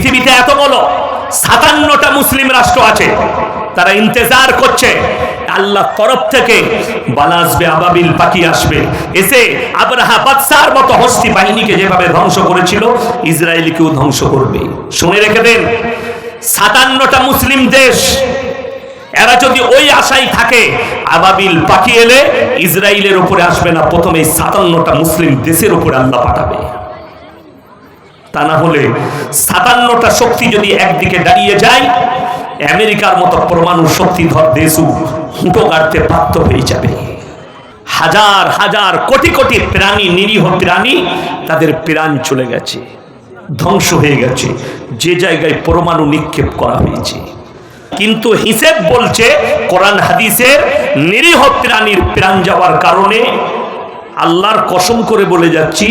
পৃথিবীতে এত বড় 57টা মুসলিম রাষ্ট্র আছে, তারা ইন্তজার করছে আল্লাহর তরফ থেকে বালা আসবে, আবাবিল পাখি আসবে, এসে আবরাহা বাদশার মতো হস্তি বাহিনীকে যেভাবে ধ্বংস করেছিল ইসরায়েলকেও ধ্বংস করবে। শুনে রেখে দেন, 57টা মুসলিম দেশ, এরা যদি ওই আশায় থাকে আবাবিল পাখি এলে ইসরায়েলের উপরে আসবে না, প্রথমে 57টা মুসলিম দেশের উপরে আল্লাহ পাঠাবে। তা না হলে 57টা শক্তি যদি একদিকে দাঁড়িয়ে যায়, আমেরিকার মতো পরমাণু শক্তিধর দেশও হুঁটো গাড়তে বাধ্য হয়ে যাবে। হাজার হাজার কোটি কোটি প্রাণী, নিরীহ প্রাণী, তাদের প্রাণ চলে গেছে, ধ্বংস হয়ে গেছে যে জায়গায় পরমাণু নিক্ষেপ করা হয়েছে। কিন্তু হিসেব বলছে, কোরআন হাদিসের, নিরীহ প্রাণীর প্রাণ যাওয়ার কারণে আল্লাহর কসম করে বলে যাচ্ছি,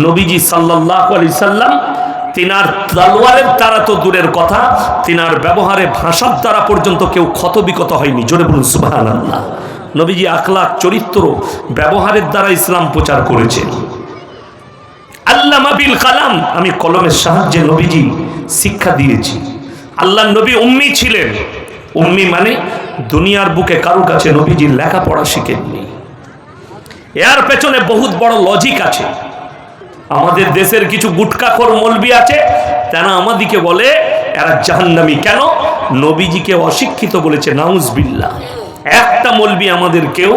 নবীজি সাল্লাল্লাহু আলাইহি সাল্লাম তিনার তলোয়ারের দ্বারা তো দূরের কথা, তিনার ব্যবহারে ভাষার দ্বারা পর্যন্ত কেউ ক্ষতবিক্ষত হয়নি। জোরে বলুন সুবহানাল্লাহ। নবীজি আখলাক, চরিত্র, ব্যবহারের দ্বারা ইসলাম প্রচার করেছেন। আল্লামা বিল কালাম, আমি কলমের সাহায্যে নবীজি শিক্ষা দিয়েছি। আল্লাহ নবী উম্মি ছিলেন। উম্মি মানে দুনিয়ার বুকে কারো কাছে নবীজি লেখাপড়া শিখেননি। এর পেছনে বহুত বড় লজিক আছে। আমাদের দেশের কিছু গুটকাখোর মৌলবি আছে, তারা আমাদিকে বলে এরা জাহান্নামী। কেন? নবীজিকে অশিক্ষিত বলেছে, নাউজুবিল্লাহ। একটা মৌলবি আমাদেরকেও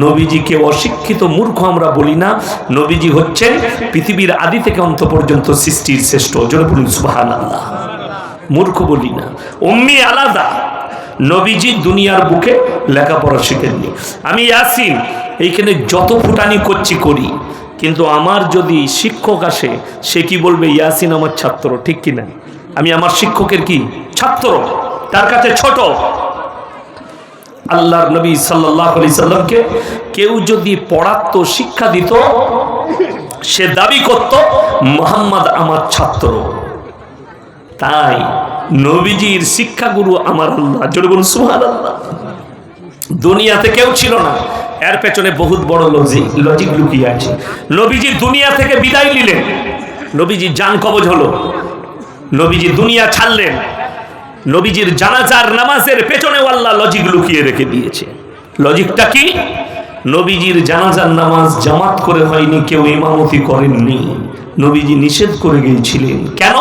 নবীজিকে অশিক্ষিত, মূর্খ আমরা বলি না। নবীজি হচ্ছেন পৃথিবীর আদি থেকে অন্ত পর্যন্ত সৃষ্টির শ্রেষ্ঠ। জোরে বলুন সুবহানাল্লাহ। মূর্খ বলি না। উম্মি আলাদা, নবীজি দুনিয়ার বুকে লেখাপড়া শিখেননি। আমি ইয়াসিন এইখানে যত ফুটানি করছি করি, কিন্তু আমার যদি শিক্ষক আসে, সে কি বলবে? ইয়াসিন আমার ছাত্র, ঠিক কিনা? আমি আমার শিক্ষকের কি ছাত্র, তার কাছে ছোট। আল্লাহর নবী সাল্লাল্লাহু আলাইহি সাল্লামকে কেউ যদি পড়াতো, শিক্ষা দিত, সে দাবি করত মুহাম্মদ আমার ছাত্র। তাই নবীজির শিক্ষাগুরু আমার আল্লাহ। জোরে বলুন সুবহানাল্লাহ। দুনিয়াতে কেউ ছিল না, এর পেছনে বহুত বড় লজিক লুকিয়ে আছে। নবীজি দুনিয়া থেকে বিদায় নিলেন, নবীজির জান কবজ হলো, নবীজি দুনিয়া ছাড়লেন, নবীজির জানাজার নামাজের পেছনেও আল্লাহ লজিক লুকিয়ে রেখে দিয়েছে। লজিকটা কি? নবীজির জানাজার নামাজ জামাত করে হয়নি, কেউ ইমামতি করেননি, নবীজি নিষেধ করে গিয়েছিলেন। কেন?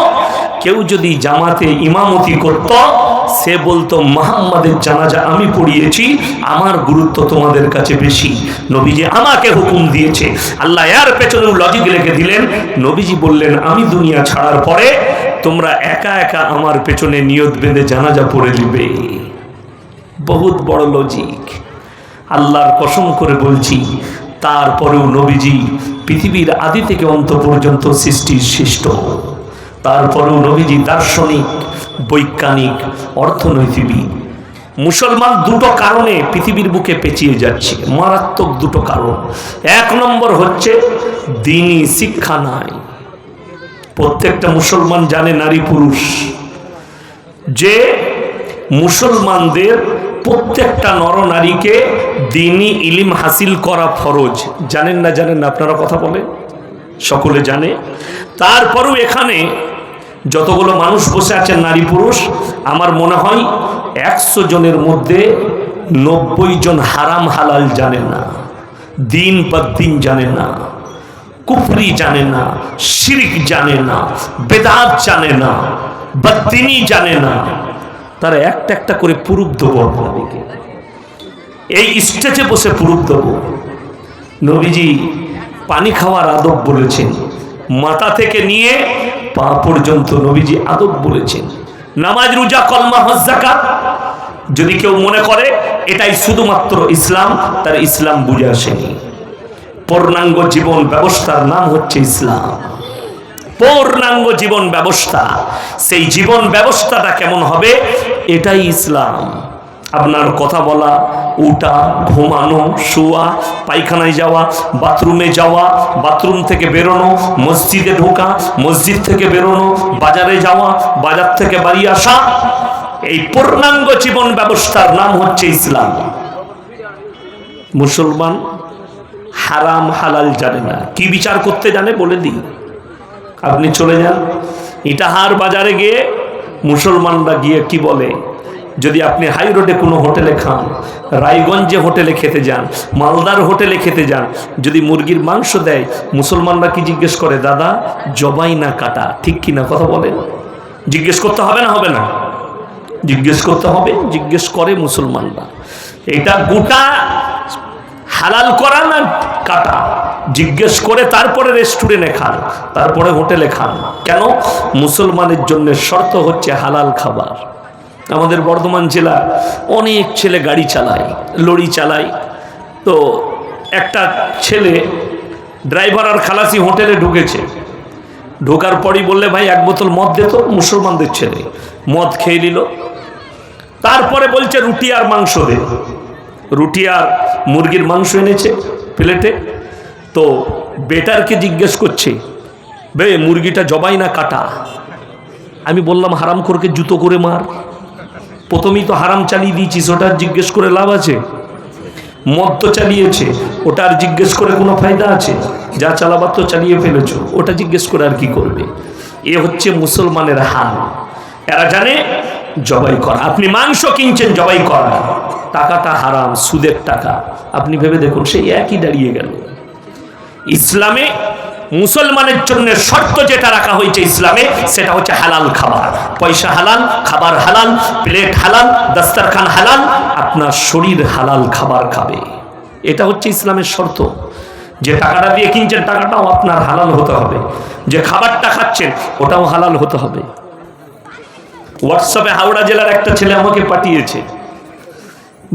কেউ যদি জামাতে ইমামতি করত, সে বলতো মুহাম্মাদের জানাজা আমি পড়িয়েছি, আমার গুরুত্ব তোমাদের কাছে বেশি, নবীজি আমাকে হুকুম দিয়েছে। আল্লাহ এর পেছনেও লজিক লিখে দিলেন। নবীজি বললেন, আমি দুনিয়া ছাড়ার পরে তোমরা একা একা আমার পেছনে নিয়ত বেঁধে জানাজা পড়ে দিবে। বহুত বড় লজিক। আল্লাহর কসম করে বলছি, তারপরেও নবীজি পৃথিবীর আদি থেকে অন্ত পর্যন্ত সৃষ্টির শ্রেষ্ঠ। তারপরেও নবীজি দার্শনিক, বৈজ্ঞানিক, অর্থনৈতিকবিদ। মুসলমান দুটো কারণে পৃথিবীর বুকে পেঁচিয়ে যাচ্ছে, মারাত্মক দুটো কারণ। এক নম্বর হচ্ছে দ্বীনি শিক্ষা নাই। প্রত্যেকটা মুসলমান জানে, নারী পুরুষ, যে মুসলমানদের প্রত্যেকটা নরনারীকে দ্বীনি ইলম হাসিল করা ফরজ। জানেন না? জানেন না? আপনারা কথা বলে সকলে জানে। তারপরেও এখানে যতগুলো মানুষ বসে আছেন নারী পুরুষ, আমার মনে হয় 100 জনের মধ্যে 90 জন হারাম হালাল জানে না, দিন বদ্দিন জানে না, কুফরি জানে না, শিরক জানে না, বেদাত জানে না, বদ্দিনী জানে না। তারা একটা একটা করে প্রুফ দেবো আপনাদেরকে, এই স্টেজে বসে প্রুফ দেবো। নবীজি পানি খাওয়ার আদব বলেছেন, মাথা থেকে নিয়ে পা পর্যন্ত নবীজি আদব বলেছেন। নামাজ, রোজা, কলমা, হজ, যাকাত, যদি কেউ মনে করে এটাই শুধুমাত্র ইসলাম, তার ইসলাম বুঝে আসেনি। পূর্ণাঙ্গ জীবন ব্যবস্থার নাম হচ্ছে ইসলাম। পূর্ণাঙ্গ জীবন ব্যবস্থা, সেই জীবন ব্যবস্থাটা কেমন হবে, এটাই ইসলাম। আপনার কথা বলা, উঠা, ঘুমানো, শোয়া, পায়খানায় যাওয়া, বাথরুমে যাওয়া, বাথরুম থেকে বেরোনো, মসজিদে ঢোকা, মসজিদ থেকে বেরোনো, বাজারে যাওয়া, বাজার থেকে বাড়ি আসা, এই পূর্ণাঙ্গ জীবন ব্যবস্থার নাম হচ্ছে ইসলাম। মুসলমান হারাম হালাল জানে না। কি বিচার করতে জানে বলে দিই, আপনি চলে যান ইটাহার বাজারে গিয়ে মুসলমানরা গিয়ে কি বলে, যদি আপনি হাই রোডে কোনো হোটেলে খান, রায়গঞ্জে হোটেলে খেতে যান, মালদার হোটেলে খেতে যান, যদি মুরগির মাংস দেয়, মুসলমানরা কি জিজ্ঞেস করে, দাদা জবাই না কাটা, ঠিক কি না? কথা বলেন। জিজ্ঞেস করতে হবে না হবে না? জিজ্ঞেস করতে হবে, জিজ্ঞেস করে মুসলমানরা। এটা গোটা হালাল করা না কাটা, জিজ্ঞেস করে তারপরে রেস্টুরেন্টে খান, তারপরে হোটেলে খান। কেন? মুসলমানের জন্য শর্ত হচ্ছে হালাল খাবার। আমাদের বর্ধমান জেলা অনেক ছেলে গাড়ি চালায়, লরি চালায়। তো একটা ছেলে ড্রাইভার আর খালাসি হোটেলে ঢুকেছে, ঢোকার পরই বললে, ভাই এক বোতল মদ দে তো। মুসলমানদের ছেলে মদ খেয়ে নিল। তারপরে বলছে রুটি আর মাংস দে। রুটি আর মুরগির মাংস এনেছে প্লেটে। তো বেটারকে জিজ্ঞেস করছে, বে মুরগিটা জবাই না কাটা? আমি বললাম, হারাম খোরকে জুতো করে মার। প্রথমেই তো হারাম চালিয়ে দিয়েছিস, ওটা জিজ্ঞেস করে লাভ আছে? মদ তো চালিয়েছে, ওটা আর জিজ্ঞেস করে কোনো ফায়দা আছে? যা চালাবার তো চালিয়ে ফেলেছো, ওটা জিজ্ঞেস করে আর কি করবে? এ হচ্ছে মুসলমানের হাল। এরা জানে জবাই করা। আপনি মাংস কিনছেন জবাই করা, টাকাটা হারাম, সুদের টাকা। আপনি ভেবে দেখুন, সেই একই দাঁড়িয়ে গেল। ইসলামে মুসলমানের জন্য শর্ত যেটা রাখা হয়েছে ইসলামে, সেটা হচ্ছে হালাল খাবার। পয়সা হালাল, খাবার হালাল, প্লেট হালাল, দস্তরখান হালাল, আপনার শরীর হালাল খাবার খাবে। এটা হচ্ছে ইসলামের শর্ত। যে টাকাটা দিয়ে কিনছেন টাকাটাও আপনার হালাল হতে হবে, যে খাবারটা খাচ্ছেন ওটাও হালাল হতে হবে। হোয়াটসঅ্যাপে হাওড়া জেলার একটা ছেলে আমাকে পাঠিয়েছে,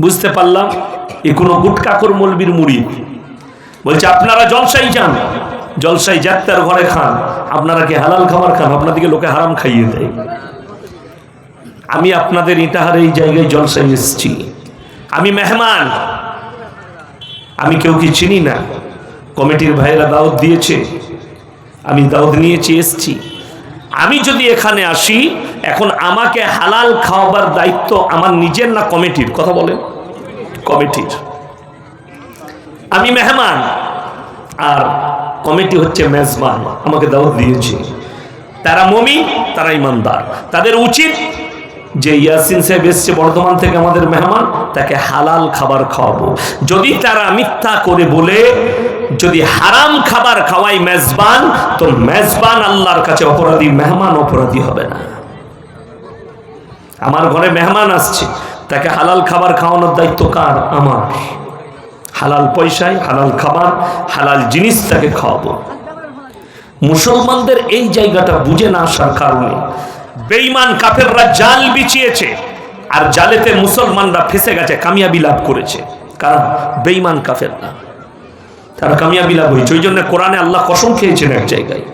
বুঝতে পারলাম এ কোনো গুটকাকর মৌলবীর মুড়ি। বলছে আপনারা জলসাই যান, জলসাই যাত্রার ঘরে খান, আপনারা কি হালাল খাবার খান? আপনাদেরকে লোকে হারাম খাইয়ে দেয়। আমি আপনাদের ইটাহার এই জায়গায় জলসাই এসেছি, আমি মেহমান, আমি কেউ কি চিনি না। কমিটির ভাইয়েরা দাওয়াত দিয়েছে, আমি দাওয়াত নিয়েছি, এসেছি। আমি যদি এখানে আসি, এখন আমাকে হালাল খাওয়াবার দায়িত্ব আমার নিজের না কমিটির? কথা বলেন। কমিটির। আমি মেহমান আর কমিটি হচ্ছে মেজবান, আমাকে দাওয়াত দিয়েছে। তারা মুমিন, তারা ইমানদার, তাদের উচিত যে ইয়াসিন সাহেব এসছে বর্ধমান থেকে আমাদের মেহমান, তাকে হালাল খাবার খাওয়াবো। যদি তারা মিথ্যা করে বলে যদি হারাম খাবার খাওয়াই মেজবান, তো মেজবান আল্লাহর কাছে অপরাধী, মেহমান অপরাধী হবে না। আমার ঘরে মেহমান আসছে, তাকে হালাল খাবার খাওয়ানোর দায়িত্ব কার? আমার। হালাল পয়সায় হালাল খাবার, হালাল জিনিস তাকে খাওয়াবো। মুসলমানদের এই জায়গাটা বুঝে না আসার কারণে বেঈমান কাফেররা জাল বিছিয়েছে, আর জালেতে মুসলমানরা ফেসে গেছে, কামিয়াবি লাভ করেছে। কারণ বেঈমান কাফেররা, তারা কামিয়াবি লাভ হয়েছে। ওই জন্য কোরআনে আল্লাহ কসম খেয়েছেন এক জায়গায়,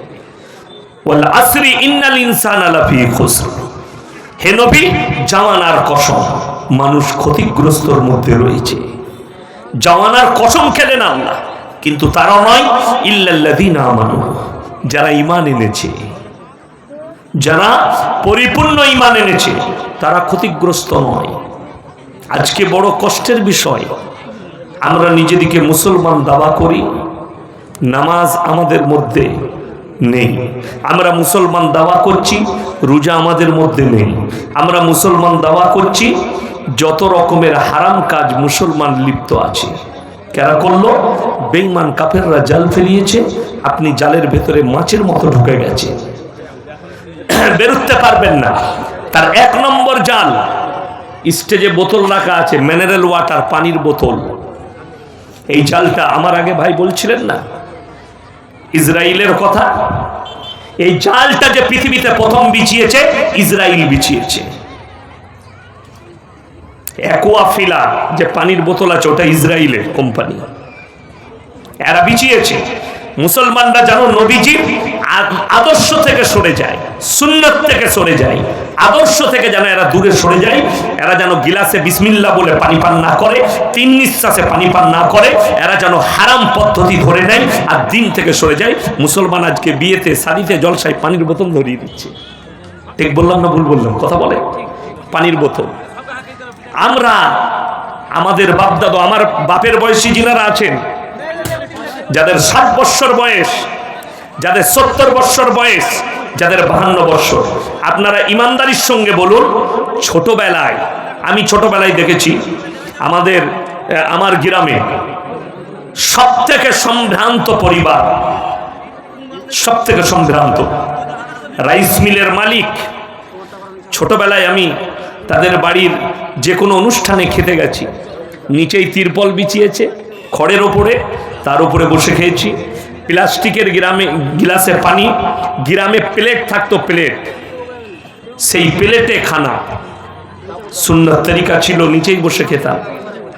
ওয়াল আসরি ইন্নাল ইনসানা লাফি খুসর। হে নবী, জামানার কসম, মানুষ ক্ষতিগ্রস্তর মধ্যে রয়েছে। জামানার কসম খেলেন আল্লাহ, কিন্তু তারা নয়, ইল্লাল্লাযীনা আমানু, যারা ঈমান এনেছে, যারা পরিপূর্ণ ঈমান এনেছে, তারা ক্ষতিগ্রস্ত নয়। আজকে বড় কষ্টের বিষয়, আমরা নিজেদিকে মুসলমান দাবা করি, নামাজ আমাদের মধ্যে নেই। আমরা মুসলমান দাওয়া করছি, রোজা আমাদের মধ্যে নেই। আমরা মুসলমান দাওয়া করছি, যত রকমের হারাম কাজ মুসলমান লিপ্ত আছে। কারা করলো? বেঈমান কাফেররা জাল ফেলিয়েছে, আপনি জালের ভেতরে মাছের মতো ঢুকে গেছে, বেরোতে পারবেন না। তার এক নম্বর জাল, স্টেজে বোতল রাখা আছে, মিনারেল ওয়াটার, পানির বোতল। এই জালটা আমার আগে ভাই বলছিলেন না ইসরায়েলের কথা, এই জালটা যে পৃথিবীতে প্রথম বিছিয়েছে, ইসরায়েল বিছিয়েছে। অ্যাকোয়াফিলা যে পানির বোতল আছে, ওটা ইসরায়েলের কোম্পানি, এরা বিছিয়েছে। মুসলমানরা যেন নবীজির আদর্শ থেকে সরে যায়, সুন্নত থেকে সরে যায়, আদর্শ থেকে যেন এরা দূরে সরে যায়। এরা যেন গিলাসে বিসমিল্লাহ বলে পানি পান না করে, তিন নিঃশ্বাসে পানি পান না করে, এরা যেন হারাম পদ্ধতি ধরে নেয় আর দিন থেকে সরে যায়। মুসলমান আজকে বিয়েতে, শাদিতে, জলসায় পানির বোতল ধরিয়ে দিচ্ছে। ঠিক বললাম না ভুল বললাম? কথা বলে, পানির বোতল। আমরা আমাদের বাপদাদা, আমার বাপের বয়সী যিনারা আছেন, যাদের 60 বৎসর বয়স, যাদের 70 বৎসর বয়স, যাদের 52 বছর, আপনারা ইমানদারির সঙ্গে বলুন, ছোটবেলায় আমি ছোটবেলায় দেখেছি আমার গ্রামে সবথেকে সম্ভ্রান্ত পরিবার, সবথেকে সম্ভ্রান্ত রাইস মিলের মালিক। ছোটবেলায় আমি তাদের বাড়ির যে কোনো অনুষ্ঠানে খেতে গেছি, নিচেই তিরপল বিছিয়েছে খড়ের ওপরে, তার উপরে বসে খেয়েছি। প্লাস্টিকের গিলাসে পানি, গ্রামে প্লেট থাকতো, প্লেট, সেই প্লেটে খানা, সুন্নাত তরিকা ছিল, নিচেই বসে খেতাম।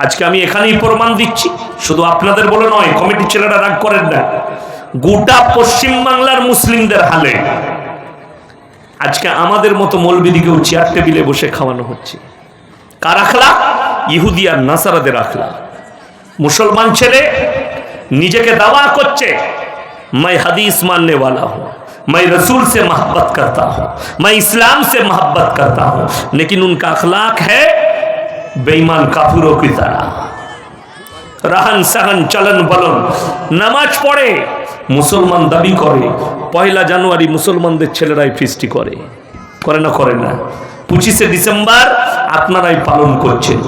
আজকে আমি এখানেই প্রমাণ দিচ্ছি, শুধু আপনাদের বলে নয়, কমিটির ছেলেরা রাগ করেন না, গোটা পশ্চিম বাংলার মুসলিমদের হালে আজকে আমাদের মতো মৌলবীদিকেও চেয়ার টেবিলে বসে খাওয়ানো হচ্ছে। কার আখলাক? ইহুদি আর নাসারাদের আখলাক। মুসলমান ছেলে নিজেকে দাवा করছে, मैं हदीस मानने वाला हूँ, मैं रसूल से मोहब्बत करता हूँ, मैं इस्लाम से मोहब्बत करता हूँ, लेकिन उनका अखलाक है बेईमान काफिरों की तरह। रहन सहन चलन बलन, नामाज पढ़े, মুসলমান দাবি করে, 1 জানুয়ারি মুসলমানদের ছেলেরাই ফিস্টি করে না? করে না? 25শে ডিসেম্বর আপনারাই পালন করছেন।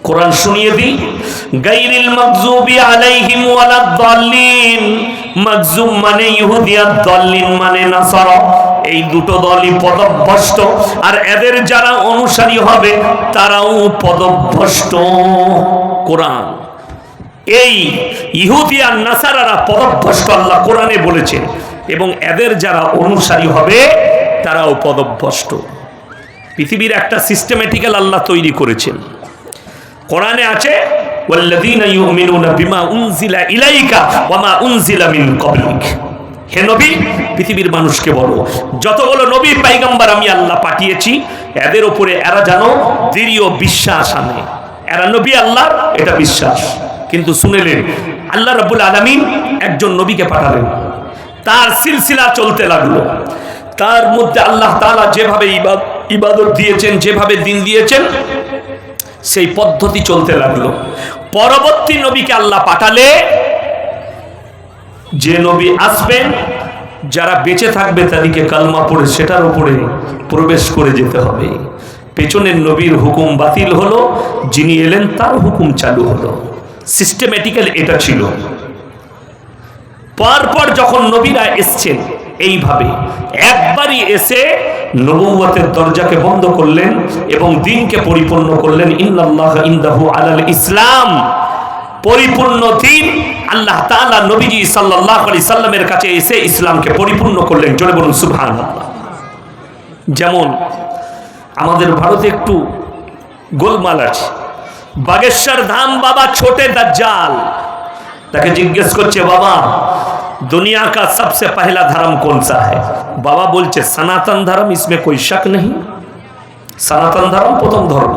কোরআন শুনিয়ে দিই, গায়রিল মাগযুবি আলাইহিম ওয়ালাদ-দাল্লিন। মাগযুব মানে ইহুদি আর দাল্লিন মানে নাসারা, এই দুটো দলই পদভ্রষ্ট, আর এদের যারা অনুসারী হবে তারাও পদভ্রষ্ট। কোরআন এই ইহুদি আর নাসারারা পদভ্রষ্ট, আল্লাহ কোরআনে বলেছেন, এবং এদের যারা অনুসারী হবে তারাও পদভ্রষ্ট। পৃথিবীর একটা সিস্টেমেটিক্যাল আল্লাহ তৈরি করেছেন। কোরআনে আছে, ওয়াল্লাযীনা ইউমিনুনা বিমা উনজিলা ইলাইকা ওয়া মা উনজিলা মিন ক্বাবলিক। হে নবী, পৃথিবীর মানুষকে বলো, যতগুলো নবী পয়গম্বর আমি আল্লাহ পাঠিয়েছি, এদের উপরে এরা যেন দৃঢ় বিশ্বাস আনে। এরা নবী আল্লাহর, এটা বিশ্বাস। কিন্তু শুনেলেন, আল্লাহ রাব্বুল আলামিন একজন নবীকে পাঠালেন, তার সিলসিলা চলতে লাগলো। তার মধ্যে আল্লাহ তাআলা যেভাবে ইবাদত দিয়েছেন, যেভাবে দিন দিয়েছেন, সেই পদ্ধতি চলতে লাগলো। পরবর্তী নবীকে আল্লাহ পাঠালে, যে নবী আসবেন, যারা বেঁচে থাকবে তাদেরকে কালমা পড়ে সেটার উপরে প্রবেশ করে যেতে হবে। পেছনের নবীর হুকুম বাতিল হলো, যিনি এলেন তার হুকুম চালু হলো। সিস্টেমেটিক্যাল এটা ছিল। পরপর যখন নবীরা এসছেন, এইভাবে একবারই এসে নবুয়তের দরজাকে বন্ধ করলেন এবং দ্বীনকে পরিপূর্ণ করলেন। ইন্নাল্লাহা ইনদাহু আলাল ইসলাম, পরিপূর্ণ দ্বীন আল্লাহ তাআলা নবীজি সাল্লাল্লাহু আলাইহি সাল্লামের কাছে এসে ইসলামকে পরিপূর্ণ করলেন। জোরে বলুন সুবহানাল্লাহ। যেমন আমাদের ভারতে একটু গোলমাল আছে। বাগেশ্বর ধাম বাবা ছোটে দাজ্জাল, তাকে জিজ্ঞেস করছে, বাবা दुनिया का सबसे पहला धर्म कौन सा है? बाबा बोलছে सनातन धर्म, इसमें कोई शक नहीं। सनातन धर्म प्रथम धर्म।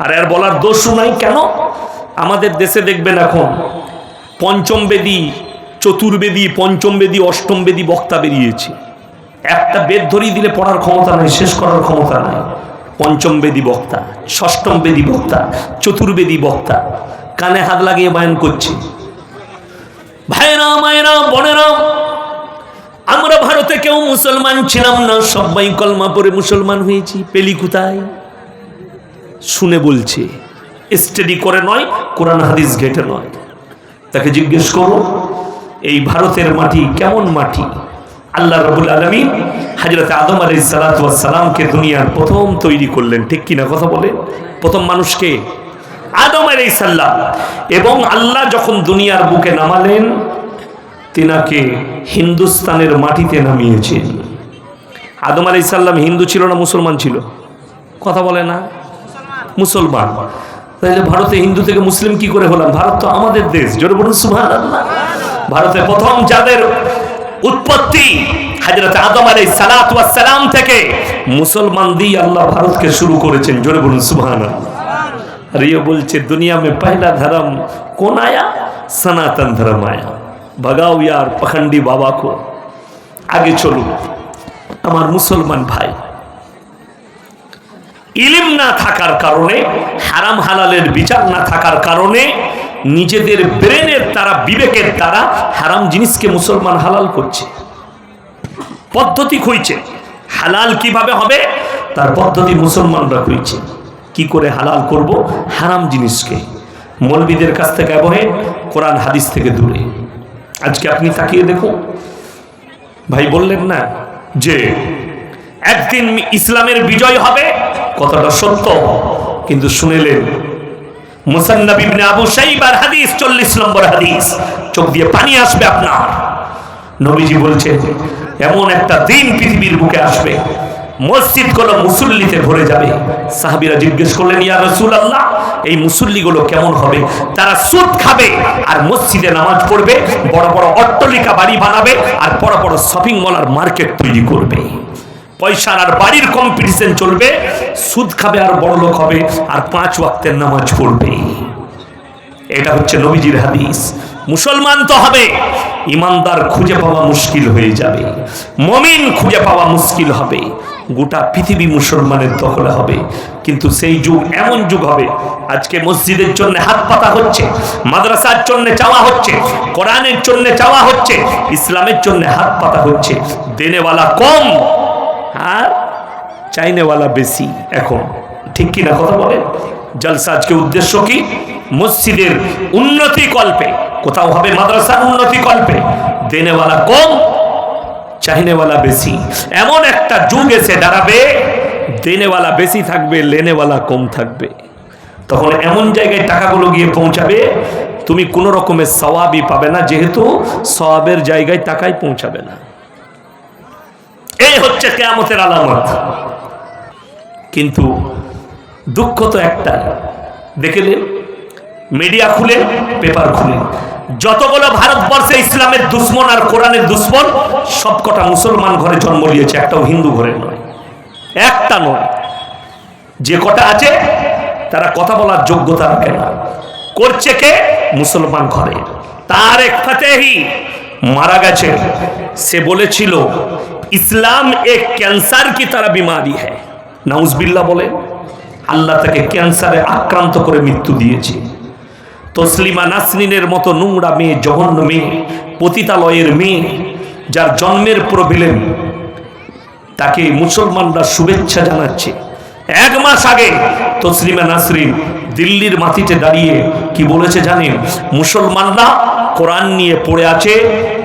আর এর বলার দোষ নাই কেন? আমাদের দেশে দেখবেন এখন পঞ্চম বেদী, চতুর্বেদী, পঞ্চম বেদী, অষ্টম বেদী বক্তা বেরিয়েছে। একটা বেদ ধরিয়ে দিলে পড়ার ক্ষমতা নাই, শেষ করার ক্ষমতা নাই। পঞ্চম বেদী বক্তা, ষষ্ঠম বেদী বক্তা, চতুর্বেদী বক্তা, কানে হাত লাগিয়ে বয়ান করছে। ভাইরা, মায়েরা, বোনেরা, আমরা ভারতে কেউ মুসলমান ছিলাম না, সবাই কলমা পড়ে মুসলমান হয়েছি। পেলি কোথায়? শুনে বলছে, স্টাডি করে নয়, কোরআন হাদিস ঘেটে নয়। তাকে জিজ্ঞেস করো, এই ভারতের মাটি কেমন মাটি? আল্লাহ রাব্বুল আলামিন হযরত আদম আলাইহিস সালাতু ওয়াস সালামকে দুনিয়ার প্রথম তৈরি করলেন, ঠিক কিনা কথা বলে? প্রথম মানুষকে আদম আলাইহিস সালাম। এবং আল্লাহ যখন দুনিয়ার বুকে নামালেন, তিনাকে হিন্দুস্তানের মাটিতে নামিয়েছেন। আদম আলাইহিস সালাম হিন্দু ছিল না মুসলমান ছিল? কথা বলে না? মুসলমান। তাহলে ভারতে হিন্দু থেকে মুসলিম কি করে হলাম? ভারত তো আমাদের দেশ। জোরে বলুন সুবহানাল্লাহ। ভারতে প্রথম যাদের উৎপত্তি হযরত আদম আলাইহিস সালাতু ওয়াস সালাম থেকে, মুসলমান দিয়ে আল্লাহ ভারতকে শুরু করেছেন। জোরে বলুন সুবহানাল্লাহ। और ये बोलছে दुनिया में पहला धर्म कौन आया? सनातन धर्म आया। भगाओ यार पखंडी बाबा को। आगे चलो আমার মুসলমান ভাই, ইলম না থাকার কারণে, হারাম হালালের বিচার না থাকার কারণে, নিজেদের ব্রেনের দ্বারা, বিবেকের দ্বারা হারাম জিনিসকে মুসলমান হালাল করছে। পদ্ধতি খুঁজছে। হালাল কিভাবে হবে তার পদ্ধতি মুসলমানরা খুঁজছে। কি করে হালাল করব হারাম জিনিসকে? মৌলবীদের কাছ থেকে অ্যাভয়েড, কোরআন হাদিস থেকে দূরে। আজকে আপনি তাকিয়ে দেখুন, ভাই বললেন না যে একদিন ইসলামের বিজয় হবে, কথাটা সত্য, কিন্তু শুনেলেন মুসান্নাফ ইবনে আবু শাইবার হাদিস 40 নম্বর হাদিস, চোখ দিয়ে পানি আসবে আপনার। নবীজি বলছেন এমন একটা দিন পৃথিবীর বুকে আসবে, মসজিদগুলো মুসল্লিতে ভরে যাবে। সাহাবীরা জিজ্ঞেস করলেন, ইয়া রাসূলুল্লাহ, এই মুসল্লিগুলো কেমন হবে? তারা সুদ খাবে আর মসজিদে নামাজ পড়বে, বড় বড় অট্টালিকা বাড়ি বানাবে আর বড় বড় শপিং মল আর মার্কেট তৈরি করবে। পয়সার আর বাড়ির কম্পিটিশন চলবে, সুদ খাবে আর বড় লোক হবে আর 5 ওয়াক্তের নামাজ পড়বে। এটা হচ্ছে নবীজির হাদিস। মুসলমান তো হবে, ইমানদার খুঁজে পাওয়া মুশকিল হয়ে যাবে, মুমিন খুঁজে পাওয়া মুশকিল হবে, গোটা পৃথিবী মুসলমানের দখলে হবে। কিন্তু সেই যুগ এমন যুগ হবে, আজকে মসজিদের জন্য হাত পাতা হচ্ছে, মাদ্রাসার জন্য চাওয়া হচ্ছে, কোরআনের জন্য চাওয়া হচ্ছে, ইসলামের জন্য হাত পাতা হচ্ছে। দেনেওয়ালা কম আর চাইনেওয়ালা বেশি এখন, ঠিক কিনা কথা বলেন? জলসা আজকে উদ্দেশ্য কি? মসজিদের উন্নতি কল্পে, কোথাও হবে মাদ্রাসার উন্নতি কল্পে। দেনেওয়ালা কম, চাইনেওয়ালা বেশি। এমন একটা যুগ এসে দাঁড়াবে, দেনেওয়ালা বেশি থাকবে, লেনেওয়ালা কম থাকবে। তখন এমন জায়গায় টাকাগুলো গিয়ে পৌঁছাবে, তুমি কোনো রকমের সওয়াবই পাবে না, যেহেতু সওয়াবের জায়গায় টাকাই পৌঁছাবে না। এই হচ্ছে কিয়ামতের আলামত। কিন্তু দুঃখ তো একটাই, দেখলে মিডিয়া খুলে, পেপার খুলে, যতগুলো ভারতবর্ষে ইসলামের দুশ্মন আর কোরআনের দুশ্মন, সবকটা মুসলমান ঘরে জন্ম নিয়েছে, একটাও হিন্দু ঘরে নয়, একটা নয়। যে কটা আছে তারা কথা বলার যোগ্যতা রাখে না। করছে কে? মুসলমান ঘরে। তারেক ফাতেহি মারা গেছে, সে বলেছিল ইসলাম এক ক্যান্সার কি তারা বিমারি হ্যায়। নাউজবিল্লাহ বলে, আল্লাহ তাকে ক্যান্সারে আক্রান্ত করে মৃত্যু দিয়েছে। তসলিমা নাসরিনের মতো নোংরা মেয়ে, জঘন্য মেয়ে, পতিতালয়ের মেয়ে, যার জন্মের প্রবলেম, তাকে মুসলমানরা শুভেচ্ছা জানাচ্ছে। 1 মাস আগে তসলিমা নাসরিন দিল্লির মাটিতে দাঁড়িয়ে কি বলেছে জানেন? মুসলমানরা কোরআন নিয়ে পড়ে আছে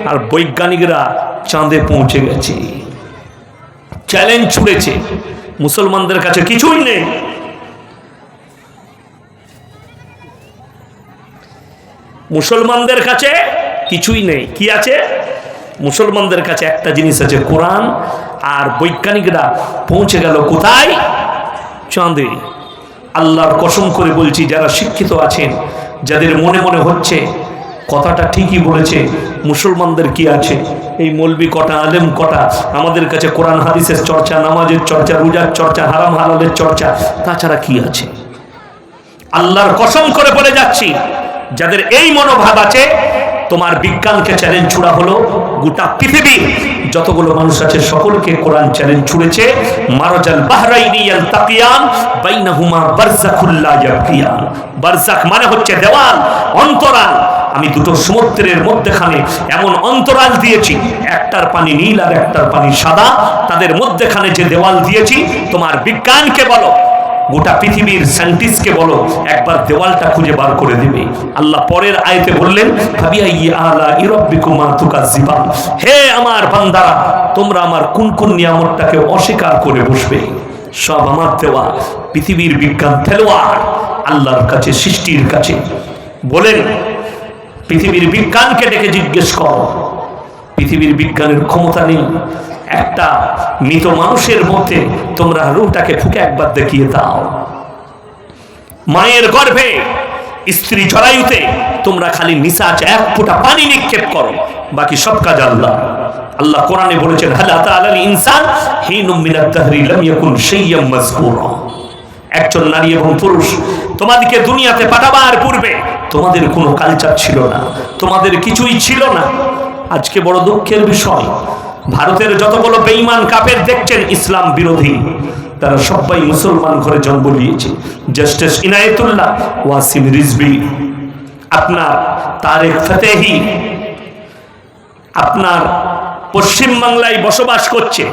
আর বৈজ্ঞানিকরা চাঁদে পৌঁছে গেছে। চ্যালেঞ্জ ছুড়েছে, মুসলমানদের কাছে কিছুই নেই। মুসলমানদের কাছে কিছুই নেই। কি আছে? মুসলমানদের কাছে একটা জিনিস আছে, কোরআন। আর বৈজ্ঞানিকরা পৌঁছে গেল কোথায়? চাঁদে। আল্লাহর কসম করে বলছি, যারা শিক্ষিত আছেন, যাদের মনে মনে হচ্ছে কথাটা ঠিকই বলেছে, মুসলমানদের কি আছে? এই মৌলবি কটা, আলেম কটা, আমাদের কাছে কোরআন হাদিসের চর্চা, নামাজের চর্চা, রোজার চর্চা, হারাম হালালের চর্চা, তাছাড়া কি আছে? আল্লাহর কসম করে বলে যাচ্ছি, যাদের এই মনোভাব আছে, তোমার বিজ্ঞানকে চ্যালেঞ্জ ছুড়া হলো। গোটা পৃথিবীর যতগুলো মানুষ আছে সকলকে কোরআন চ্যালেঞ্জ ছুড়েছে। মারাজাল বাহরাইনি ইয়ালতাকিয়ান বাইনাহুমা বারযাখুল লা ইয়াবগিয়ান। বারযাখ মানে হচ্ছে দেওয়াল, অন্তরাল। আমি দুটো সমুদ্রের মধ্যখানে এমন অন্তরাল দিয়েছি, একটার পানি নীল আর একটার পানি সাদা, তাদের মধ্যখানে যে দেওয়াল দিয়েছি, তোমার বিজ্ঞানকে বলো, গোটা পৃথিবীর সায়েন্টিস্টকে বলো, একবার দেওয়ালটা খুঁজে বার করে দিবে। আল্লাহ পরের আয়াতে বললেন, ফাবিআইয়ি আলাই রাব্বিকুমা তুকাজ্জিবান। হে আমার বান্দারা, তোমরা আমার কোন কোন নিয়ামতটাকে অস্বীকার করে বসবে? সব আমার দেওয়া। পৃথিবীর বিজ্ঞান খেলোয়াড় আল্লাহর কাছে, সৃষ্টির কাছে। বলেন, পৃথিবীর বিজ্ঞানকে ডেকে জিজ্ঞেস করো, পৃথিবীর বিজ্ঞানের ক্ষমতা নেই। একটা মৃত মানুষের মধ্যে তোমরা রূহটাকে ফুঁকে একবার দেখিয়ে দাও। মায়ের গর্ভে স্ত্রী জরায়ুতে তোমরা খালি নিসাচ 1 ফোঁটা পানি নিক্ষেপ করো, বাকি সব কাজ আল্লাহ। আল্লাহ কোরআনে বলেছেন, হাল আতা আলাল ইনসান হিনুম মিনাদ দাহরি লাম ইয়াকুন শাইয়্যাম মাযকুরা। একজন নারী এবং পুরুষ তোমাদেরকে দুনিয়াতে পাঠাবার পূর্বে তোমাদের কোনো কালচার ছিল না, তোমাদের কিছুই ছিল না। আজকে বড় দুঃখের বিষয়, ভারতের যতগুলো বেঈমান কাফের দেখছেন ইসলাম বিরোধী, তারা সবাই মুসলমান ঘরে জন্ম নিয়েছে। জাস্টিস ইনায়েতুল্লাহ, ওয়াসিম রিজভী, আপনার তারেক ফাতেহি, আপনার পশ্চিম বাংলায় বসবাস করছে।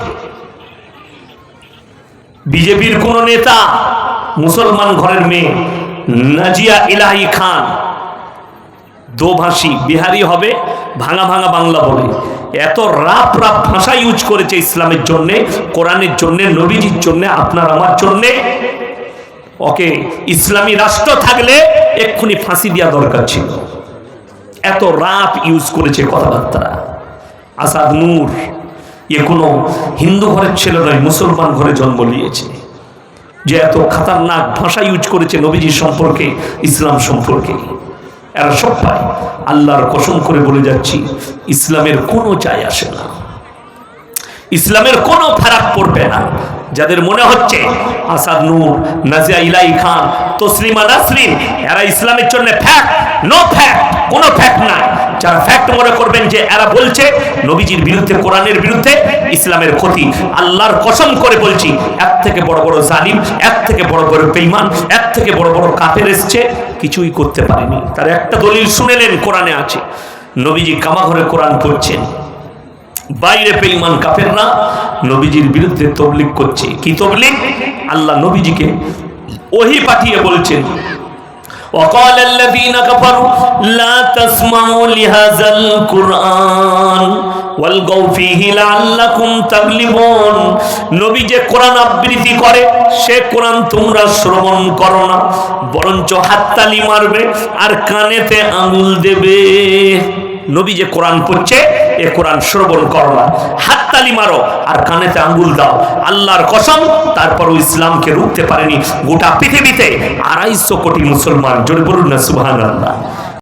বিজেপির কোন নেতা মুসলমান ঘরের মেয়ে নাজিয়া ইলাহি খান, দোভাষী, বিহারি হবে, ভাঙা ভাঙা বাংলা বলে, এত রাপ রাপ ভাষা ইউজ করেছে ইসলামের জন্যে, কোরআনের জন্যে, নবীজির জন্যে, আপনার আমার জন্যে। ওকে ইসলামী রাষ্ট্র থাকলে এক্ষুনি ফাঁসি দেওয়া দরকার ছিল, এত রাপ ইউজ করেছে কথাবার্তা। আসাদ নূর এ কোনো হিন্দু ঘরের ছেলে নয়, মুসলমান ঘরে জন্ম নিয়েছে, যে এত খতরনাক ভাষা ইউজ করেছে নবীজি সম্পর্কে, ইসলাম সম্পর্কে। এরা সব পায়। আল্লাহর কসম করে বলে যাচ্ছি, ইসলামের কোনো যায় আসে না, ইসলামের কোনো ফারাক পড়বে না। যাদের মনে হচ্ছে আসাদ নূর, নাজিয়া ইলাহি খান, তসলিমা নাসরিন এরা ইসলামের জন্য ফ্যাক্ট, নো ফ্যাক্ট, কোনো ফ্যাক্ট নাই। যারা ফ্যাক্ট মনে করবেন যে এরা বলছে নবীজির বিরুদ্ধে, কোরআনের বিরুদ্ধে, ইসলামের ক্ষতি, আল্লাহর কসম করে বলছি, এর থেকে বড় বড় জালিম, এর থেকে বড় বড় বেঈমান, এর থেকে বড় বড় কাফের এসছে, কিছুই করতে পারেনি। তার একটা দলিল শুনেলেন, কোরআনে আছে, নবীজি কামা ঘরে কোরআন পড়ছেন, বাইরে বেঈমান কাফেররা নবীজির বিরুদ্ধে তবলিগ করছে। কি তবলিগ? আল্লাহ নবীজিকে ওহী পাঠিয়ে বলছেন, وقال الذين كفروا لا تسمعوا لهذا القرآن والغوا فيه لعلكم تغلبون। নবী যে কোরআন আবৃত্তি করে, সে কোরআন তোমরা শ্রবণ করো না, বরঞ্চ হাততালি মারবে আর কানেতে আঙুল দেবে। নবী যে কোরআন পড়ছে, এ কোরআন শ্রবণ করো না, হাততালি মারো আর কানেতে আঙ্গুল দাও। আল্লাহর কসম, তারপরও ইসলামকে রুখতে পারেনি গোটা পৃথিবীতে 250 কোটি মুসলমান। জোরে বলুন না সুবহানাল্লাহ।